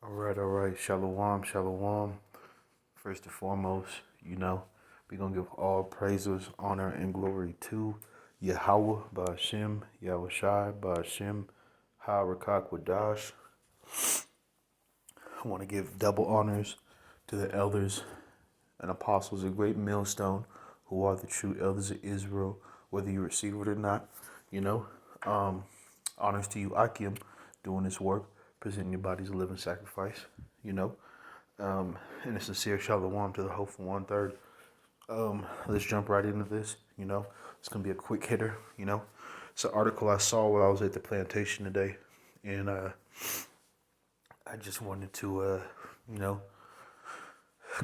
All right. Shalom, shalom. First and foremost, we're going to give all praises, honor, and glory to Yahweh, Ba'ashem, Yahweh Shai, Ba'ashem, Ha-Rakak Wadash. I want to give double honors to the elders and apostles of Great Millstone, who are the true elders of Israel, whether you receive it or not. You know, um, honors to you, Akim, doing this work, presenting your body as a living sacrifice. You know, and a sincere shalom to the hopeful 1/3. Let's jump right into this. It's gonna be a quick hitter. It's an article I saw while I was at the plantation today, and I just wanted to,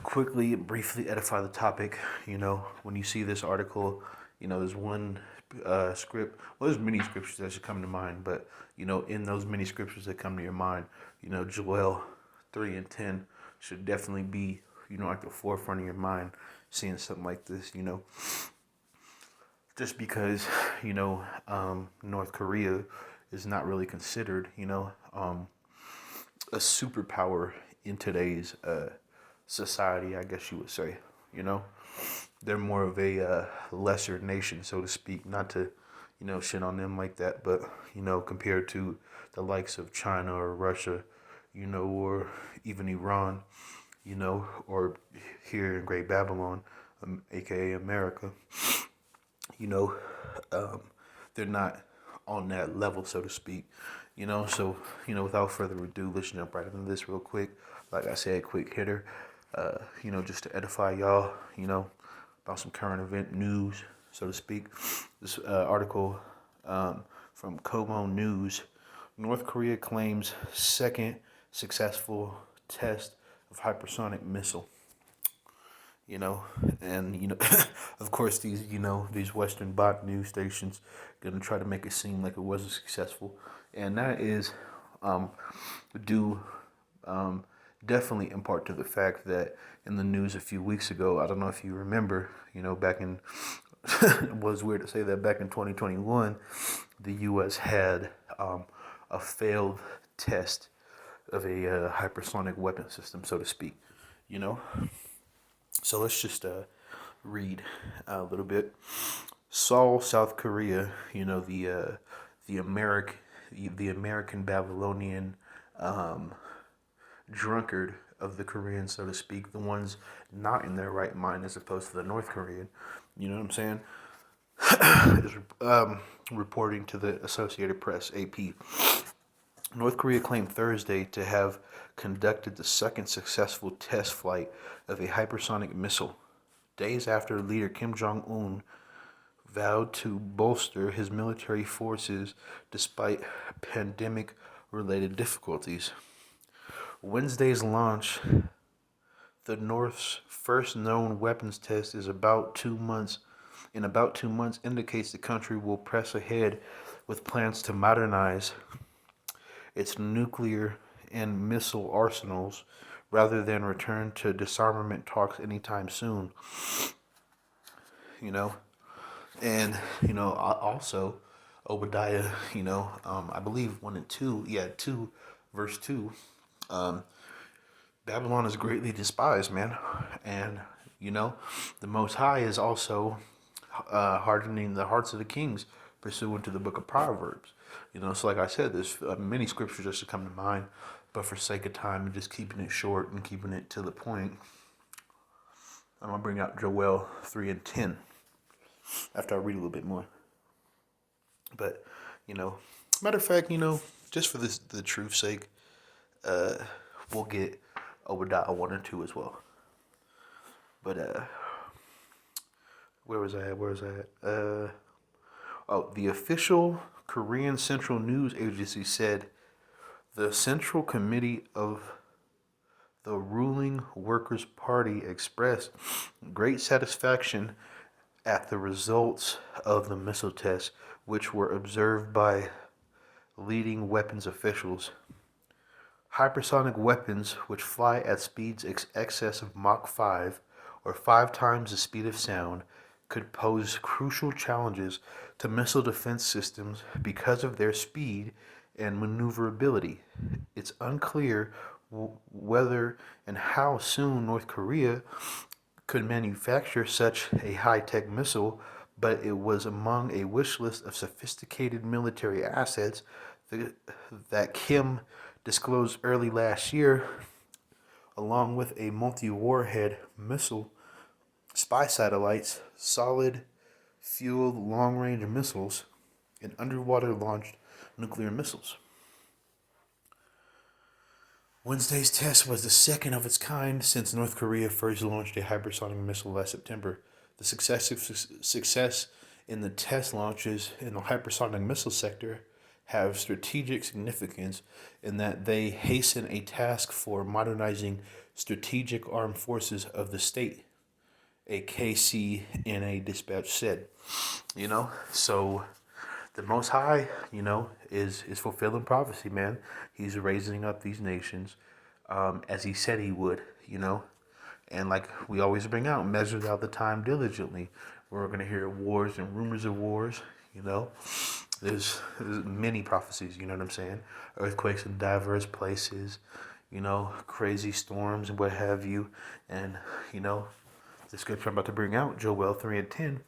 quickly and briefly edify the topic. When you see this article, there's one script. Well, there's many scriptures that should come to mind, but in those many scriptures that come to your mind, Joel 3:10 should definitely be, at the forefront of your mind, seeing something like this. Just because North Korea is not really considered, a superpower in today's society, I guess you would say. They're more of a lesser nation, so to speak. Not to, shit on them like that, but compared to the likes of China or Russia, or even Iran, or here in Great Babylon, aka America, you know, um, they're not on that level, so to speak. So without further ado, let's jump right into this real quick. Like I said, quick hitter. Just to edify y'all, about some current event news, so to speak. This article from Kobo News: North Korea claims second successful test of hypersonic missile. And of course these Western bot news stations gonna try to make it seem like it wasn't successful, and that is due definitely in part to the fact that in the news a few weeks ago, I don't know if you remember, back in it was weird to say that back in 2021, the U.S. had a failed test of a hypersonic weapon system, so to speak. You know. So let's just read a little bit. Seoul, South Korea. The American Babylonian drunkard of the Koreans, so to speak, the ones not in their right mind, as opposed to the North Korean. You know what I'm saying? Is reporting to the Associated Press, AP. North Korea claimed Thursday to have conducted the second successful test flight of a hypersonic missile, days after leader Kim Jong-un vowed to bolster his military forces despite pandemic-related difficulties. Wednesday's launch, the North's first known weapons test, is about 2 months. In about 2 months, indicates the country will press ahead with plans to modernize its nuclear and missile arsenals rather than return to disarmament talks anytime soon. And also Obadiah, I believe 1 and 2, 2 verse 2, Babylon is greatly despised, man. And the Most High is also hardening the hearts of the kings pursuant to the book of Proverbs. So like I said, there's many scriptures that should come to mind, but for sake of time and just keeping it short and keeping it to the point, I'm going to bring out Joel 3:10 after I read a little bit more. But, matter of fact, just for the truth's sake, we'll get Obadiah 1 and 2 as well. But, where was I at? The official Korean Central News Agency said the Central Committee of the ruling Workers' Party expressed great satisfaction at the results of the missile tests, which were observed by leading weapons officials. Hypersonic weapons, which fly at speeds excess of Mach 5, or 5 times the speed of sound, could pose crucial challenges to missile defense systems because of their speed and maneuverability. It's unclear whether and how soon North Korea could manufacture such a high-tech missile, but it was among a wish list of sophisticated military assets that Kim disclosed early last year, along with a multi-warhead missile, spy satellites, solid fueled long-range missiles, and underwater launched nuclear missiles. Wednesday's test was the second of its kind since North Korea first launched a hypersonic missile last September. The success in the test launches in the hypersonic missile sector have strategic significance in that they hasten a task for modernizing strategic armed forces of the state, a KCNA dispatch said. So the Most High, is fulfilling prophecy, man. He's raising up these nations, as he said he would, And like we always bring out, measures out the time diligently. We're going to hear wars and rumors of wars, There's many prophecies, you know what I'm saying? Earthquakes in diverse places, crazy storms and what have you. And, the scripture I'm about to bring out, Joel 3:10,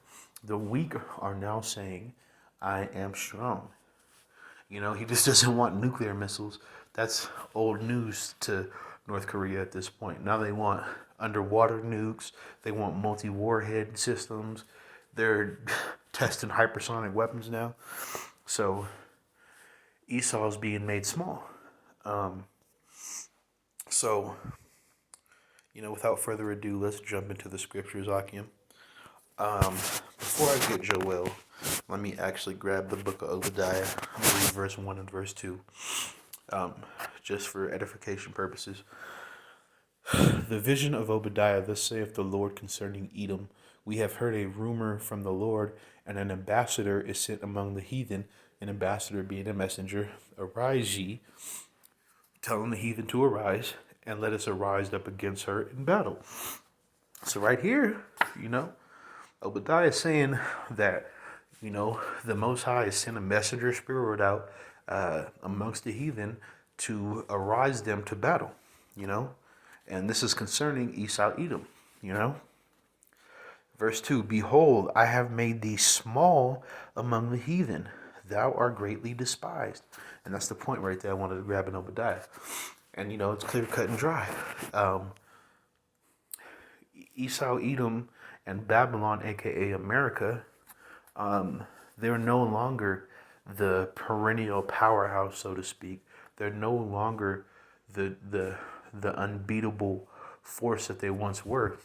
the weak are now saying, I am strong. He just doesn't want nuclear missiles. That's old news to North Korea at this point. Now they want underwater nukes. They want multi-warhead systems. They're testing hypersonic weapons now. So Esau's being made small. Without further ado, let's jump into the scriptures, Akim. Before I get Joel, let me actually grab the book of Obadiah. I'm going to read verse 1 and verse 2, just for edification purposes. The vision of Obadiah, thus saith the Lord concerning Edom. We have heard a rumor from the Lord, and an ambassador is sent among the heathen, an ambassador being a messenger. Arise ye, telling the heathen to arise, and let us arise up against her in battle. So right here, Obadiah is saying that, the Most High has sent a messenger spirit out amongst the heathen to arise them to battle, And this is concerning Esau Edom, Verse 2, behold, I have made thee small among the heathen. Thou art greatly despised. And that's the point right there I wanted to grab in Obadiah. And, it's clear, cut, and dry. Esau, Edom, and Babylon, a.k.a. America, they're no longer the perennial powerhouse, so to speak. They're no longer the unbeatable force that they once were,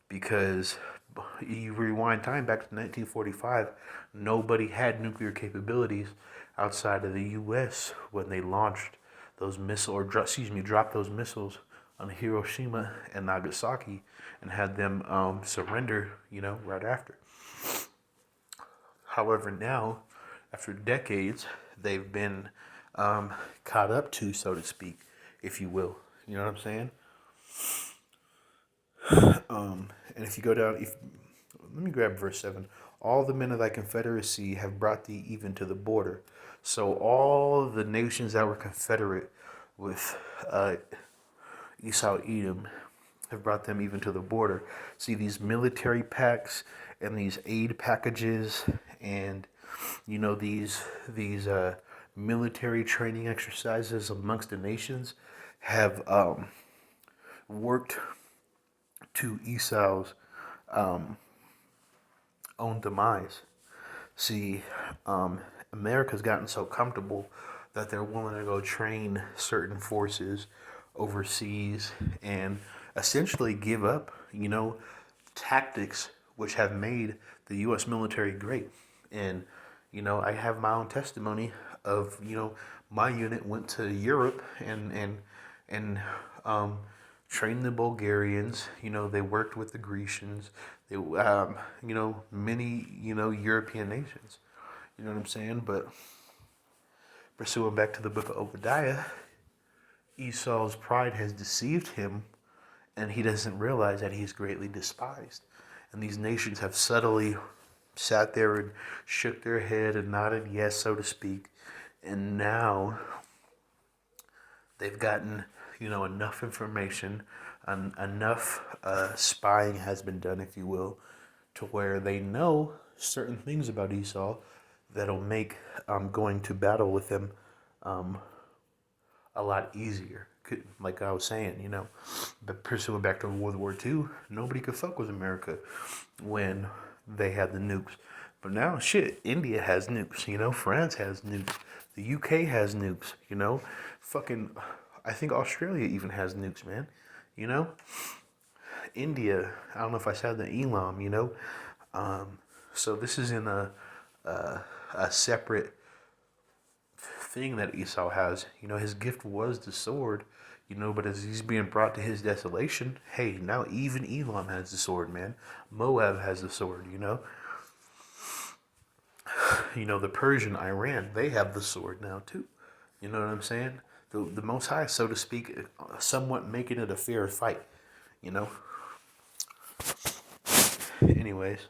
because you rewind time back to 1945, nobody had nuclear capabilities outside of the U.S. when they launched those missiles, or dropped those missiles on Hiroshima and Nagasaki and had them surrender, right after. However, now, after decades, they've been caught up to, so to speak, if you will. You know what I'm saying? And if you go down, let me grab verse 7. All the men of thy confederacy have brought thee even to the border. So all the nations that were confederate with Esau, Edom, have brought them even to the border. See, these military pacts and these aid packages and, these military training exercises amongst the nations have worked to Esau's own demise. See, America's gotten so comfortable that they're willing to go train certain forces overseas and essentially give up, tactics which have made the U.S. military great. And, I have my own testimony of, my unit went to Europe and trained the Bulgarians. They worked with the Grecians. They, many, European nations. You know what I'm saying? But pursuing back to the book of Obadiah, Esau's pride has deceived him, and he doesn't realize that he's greatly despised. And these nations have subtly sat there and shook their head and nodded yes, so to speak. And now they've gotten, enough information, enough spying has been done, if you will, to where they know certain things about Esau that'll make going to battle with him um, a lot easier. Like I was saying, but pursuing back to World War II, nobody could fuck with America when they had the nukes. But now, shit, India has nukes, France has nukes, the UK has nukes, fucking, I think Australia even has nukes, man, you know? India, I don't know if I said the Elam. So this is in a separate thing that Esau has. His gift was the sword, but as he's being brought to his desolation, hey, now even Elam has the sword, man. Moab has the sword. The Persian, Iran, they have the sword now too. You know what I'm saying? The Most High, so to speak, somewhat making it a fair fight, you know? Anyways,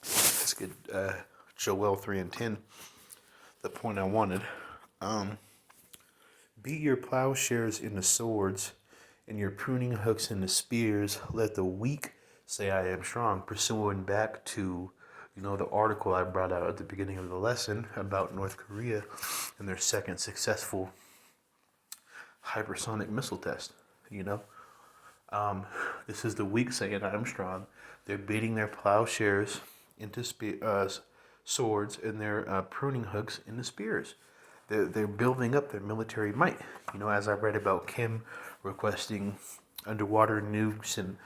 let's get Joel 3 and 10, the point I wanted. Beat your plowshares into swords, and your pruning hooks into spears. Let the weak say, I am strong. Pursuing back to, the article I brought out at the beginning of the lesson about North Korea and their second successful hypersonic missile test, This is the weak saying, I am strong. They're beating their plowshares into swords and their pruning hooks into spears. They're building up their military might. As I read about Kim requesting underwater nukes and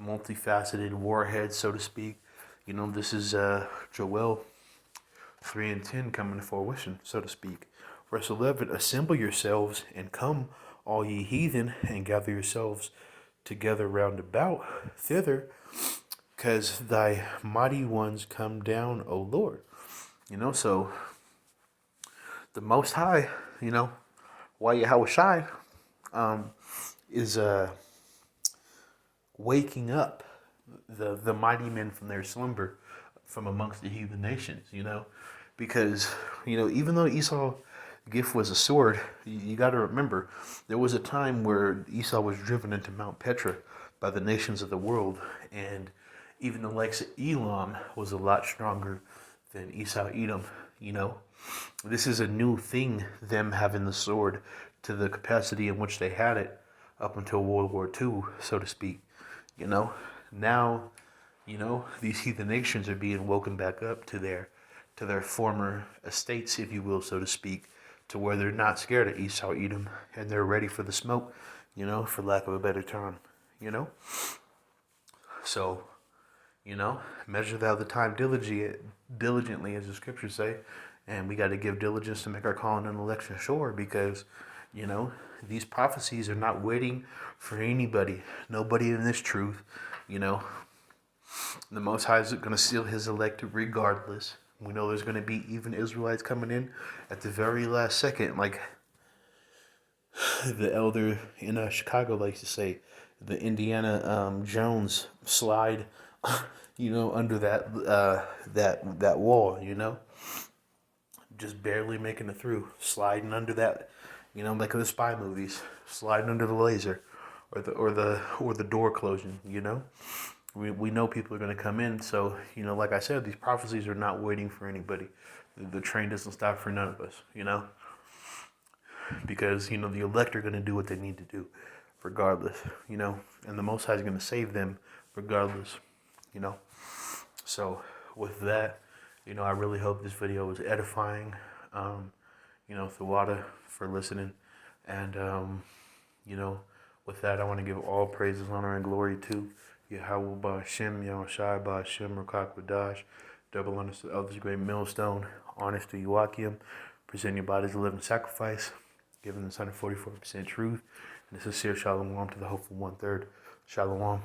multifaceted warheads, so to speak. This is Joel 3 and 10 coming to fruition, so to speak. Verse 11, assemble yourselves and come, all ye heathen, and gather yourselves together round about thither, because thy mighty ones come down, O Lord. So the Most High, why Yahweh Shai, is waking up the mighty men from their slumber from amongst the heathen nations, because, even though Esau's gift was a sword, you got to remember, there was a time where Esau was driven into Mount Petra by the nations of the world, and even the likes of Elam was a lot stronger than Esau Edom, This is a new thing, them having the sword to the capacity in which they had it up until World War II, so to speak, Now, these heathen nations are being woken back up to their former estates, if you will, so to speak, to where they're not scared of Esau Edom, and they're ready for the smoke, for lack of a better term, So, measure thou the time diligently, as the scriptures say, and we got to give diligence to make our calling and election sure, because, these prophecies are not waiting for anybody, nobody in this truth, The Most High is going to seal his elect regardless. We know there's going to be even Israelites coming in at the very last second, like the elder in Chicago likes to say, the Indiana Jones slide, under that wall, just barely making it through, sliding under that, like the spy movies, sliding under the laser, or the door closing, We know people are going to come in, so, like I said, these prophecies are not waiting for anybody. The train doesn't stop for none of us, Because, the elect are going to do what they need to do, regardless, And the Most High is going to save them, regardless, So, with that, I really hope this video was edifying, Thawada for listening, and, with that, I want to give all praises, honor, and glory to Yahweh Ba'Shem, Yahushai Ba'Shem, Rakak B'dash, double honors to the elders, great millstone, honors to Joachim, present your bodies a living sacrifice, giving the 144% truth, and a sincere shalom to the hopeful 1/3. Shalom.